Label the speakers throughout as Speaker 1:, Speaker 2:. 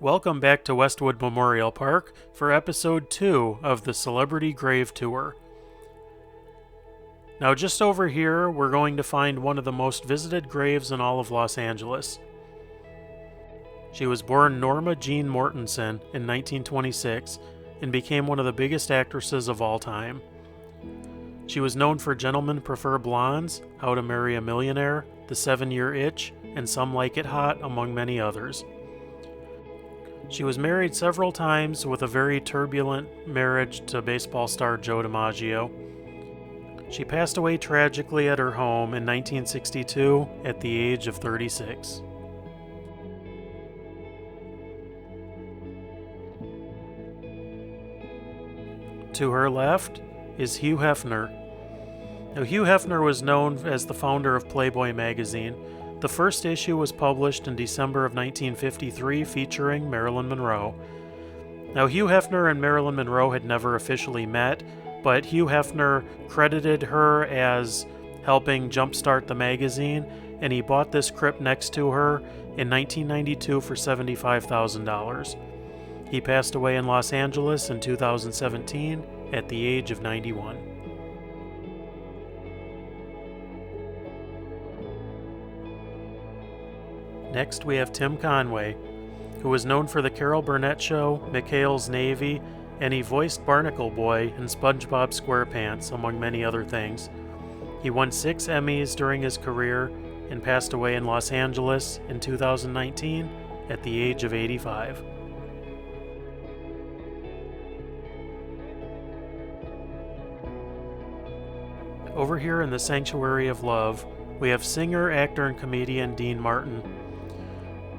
Speaker 1: Welcome back to Westwood Memorial Park for episode 2 of the Celebrity Grave Tour. Now just over here, we're going to find one of the most visited graves in all of Los Angeles. She was born Norma Jean Mortensen in 1926 and became one of the biggest actresses of all time. She was known for Gentlemen Prefer Blondes, How to Marry a Millionaire, The 7-Year Itch, and Some Like It Hot, among many others. She was married several times with a very turbulent marriage to baseball star Joe DiMaggio. She passed away tragically at her home in 1962 at the age of 36. To her left is Hugh Hefner. Now, Hugh Hefner was known as the founder of Playboy magazine. The first issue was published in December of 1953 featuring Marilyn Monroe. Now, Hugh Hefner and Marilyn Monroe had never officially met, but Hugh Hefner credited her as helping jumpstart the magazine, and he bought this crypt next to her in 1992 for $75,000. He passed away in Los Angeles in 2017 at the age of 91. Next, we have Tim Conway, who was known for The Carol Burnett Show, McHale's Navy, and he voiced Barnacle Boy in SpongeBob SquarePants, among many other things. He won 6 Emmys during his career and passed away in Los Angeles in 2019 at the age of 85. Over here in the Sanctuary of Love, we have singer, actor, and comedian Dean Martin.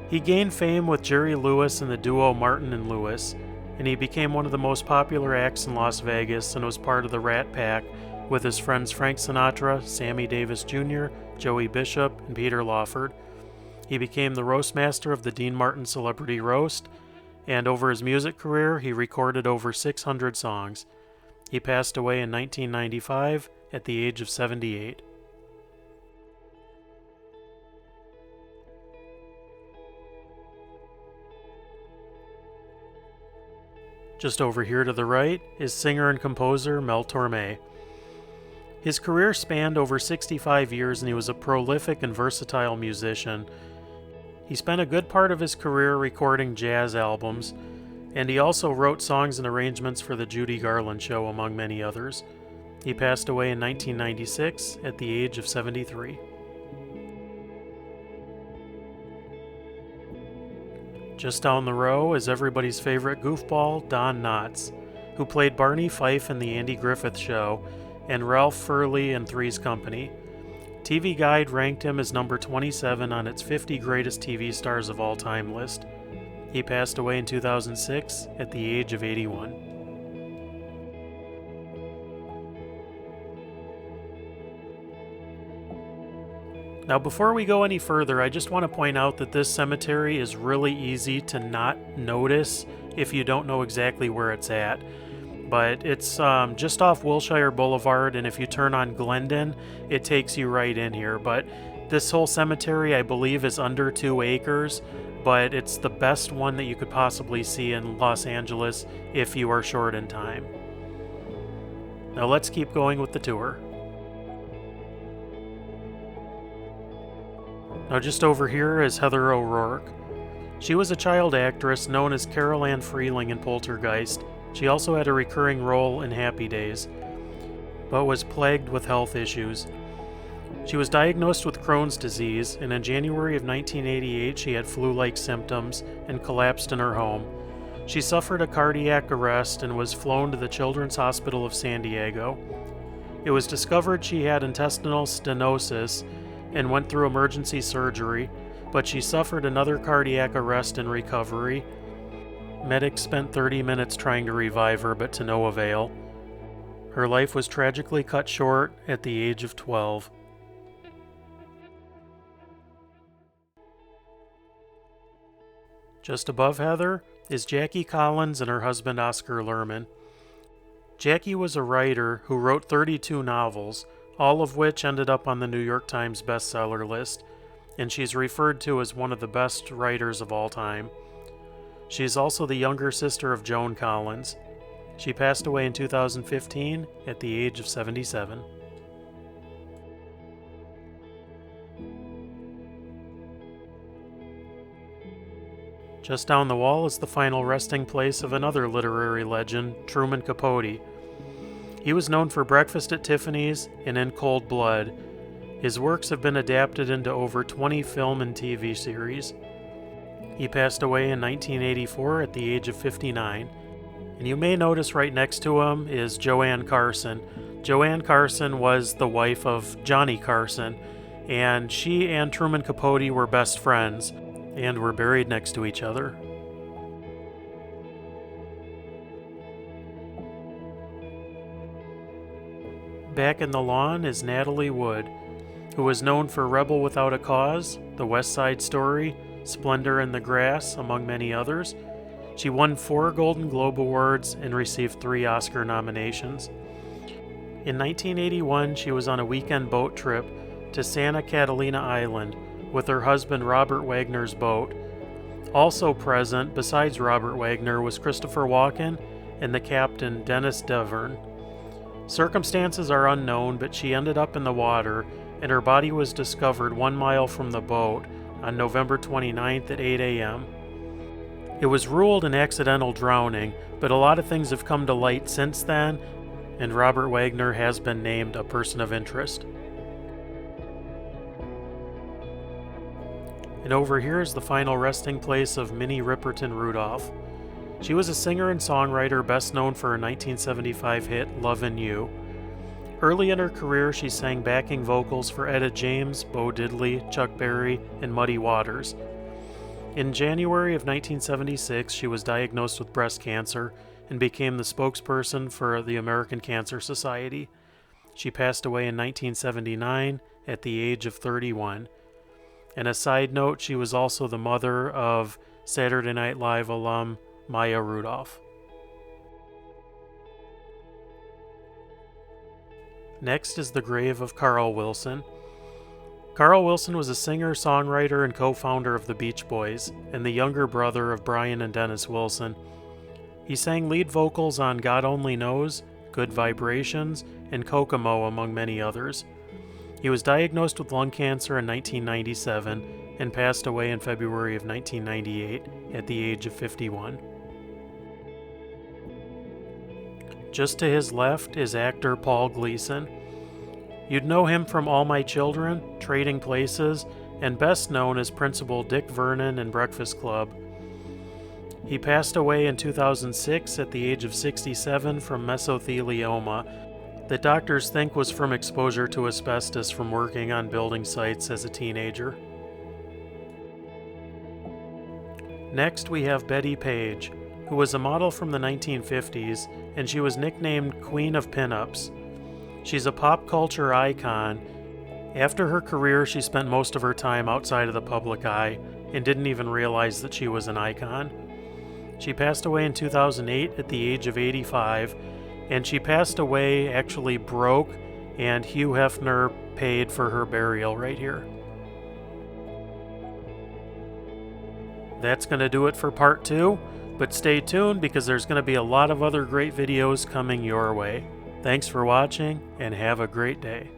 Speaker 1: He gained fame with Jerry Lewis and the duo Martin and Lewis, and he became one of the most popular acts in Las Vegas and was part of the Rat Pack with his friends Frank Sinatra, Sammy Davis Jr., Joey Bishop, and Peter Lawford. He became the roast master of the Dean Martin Celebrity Roast, and over his music career, he recorded over 600 songs. He passed away in 1995 at the age of 78. Just over here to the right is singer and composer Mel Torme. His career spanned over 65 years and he was a prolific and versatile musician. He spent a good part of his career recording jazz albums, and he also wrote songs and arrangements for The Judy Garland Show, among many others. He passed away in 1996 at the age of 73. Just down the row is everybody's favorite goofball, Don Knotts, who played Barney Fife in The Andy Griffith Show and Ralph Furley in Three's Company. TV Guide ranked him as number 27 on its 50 Greatest TV Stars of All Time list. He passed away in 2006 at the age of 81. Now, before we go any further, I just want to point out that this cemetery is really easy to not notice if you don't know exactly where it's at. But it's just off Wilshire Boulevard, and if you turn on Glendon, it takes you right in here. But this whole cemetery, I believe, is under 2 acres, but it's the best one that you could possibly see in Los Angeles if you are short in time. Now let's keep going with the tour. Now just over here is Heather O'Rourke. She was a child actress known as Carol Ann Freeling in Poltergeist. She also had a recurring role in Happy Days, but was plagued with health issues. She was diagnosed with Crohn's disease, and in January of 1988 she had flu-like symptoms and collapsed in her home. She suffered a cardiac arrest and was flown to the Children's Hospital of San Diego. It was discovered she had intestinal stenosis and went through emergency surgery, but she suffered another cardiac arrest in recovery. Medics spent 30 minutes trying to revive her, but to no avail. Her life was tragically cut short at the age of 12. Just above Heather is Jackie Collins and her husband Oscar Lerman. Jackie was a writer who wrote 32 novels, all of which ended up on the New York Times bestseller list, and she's referred to as one of the best writers of all time. She is also the younger sister of Joan Collins. She passed away in 2015 at the age of 77. Just down the wall is the final resting place of another literary legend, Truman Capote. He was known for Breakfast at Tiffany's and In Cold Blood. His works have been adapted into over 20 film and TV series. He passed away in 1984 at the age of 59. And you may notice right next to him is Joanne Carson. Joanne Carson was the wife of Johnny Carson, and she and Truman Capote were best friends and were buried next to each other. Back in the lawn is Natalie Wood, who was known for Rebel Without a Cause, The West Side Story, Splendor in the Grass, among many others. She won 4 Golden Globe Awards and received 3 Oscar nominations. In 1981, she was on a weekend boat trip to Santa Catalina Island with her husband Robert Wagner's boat. Also present, besides Robert Wagner, was Christopher Walken and the captain Dennis Devern. Circumstances are unknown, but she ended up in the water, and her body was discovered 1 mile from the boat on November 29th at 8 a.m. It was ruled an accidental drowning, but a lot of things have come to light since then, and Robert Wagner has been named a person of interest. And over here is the final resting place of Minnie Ripperton Rudolph. She was a singer and songwriter best known for her 1975 hit Lovin' You. Early in her career, she sang backing vocals for Etta James, Bo Diddley, Chuck Berry, and Muddy Waters. In January of 1976, she was diagnosed with breast cancer and became the spokesperson for the American Cancer Society. She passed away in 1979 at the age of 31. And a side note, she was also the mother of Saturday Night Live alum Maya Rudolph. Next is the grave of Carl Wilson. Carl Wilson was a singer, songwriter, and co-founder of the Beach Boys, and the younger brother of Brian and Dennis Wilson. He sang lead vocals on God Only Knows, Good Vibrations, and Kokomo, among many others. He was diagnosed with lung cancer in 1997 and passed away in February of 1998 at the age of 51. Just to his left is actor Paul Gleason. You'd know him from All My Children, Trading Places, and best known as Principal Dick Vernon in Breakfast Club. He passed away in 2006 at the age of 67 from mesothelioma that doctors think was from exposure to asbestos from working on building sites as a teenager. Next we have Bettie Page, who was a model from the 1950s, and she was nicknamed Queen of Pinups. She's a pop culture icon. After her career, she spent most of her time outside of the public eye and didn't even realize that she was an icon. She passed away in 2008 at the age of 85, and she passed away actually broke, and Hugh Hefner paid for her burial right here. That's going to do it for part 2, but stay tuned because there's going to be a lot of other great videos coming your way. Thanks for watching, and have a great day.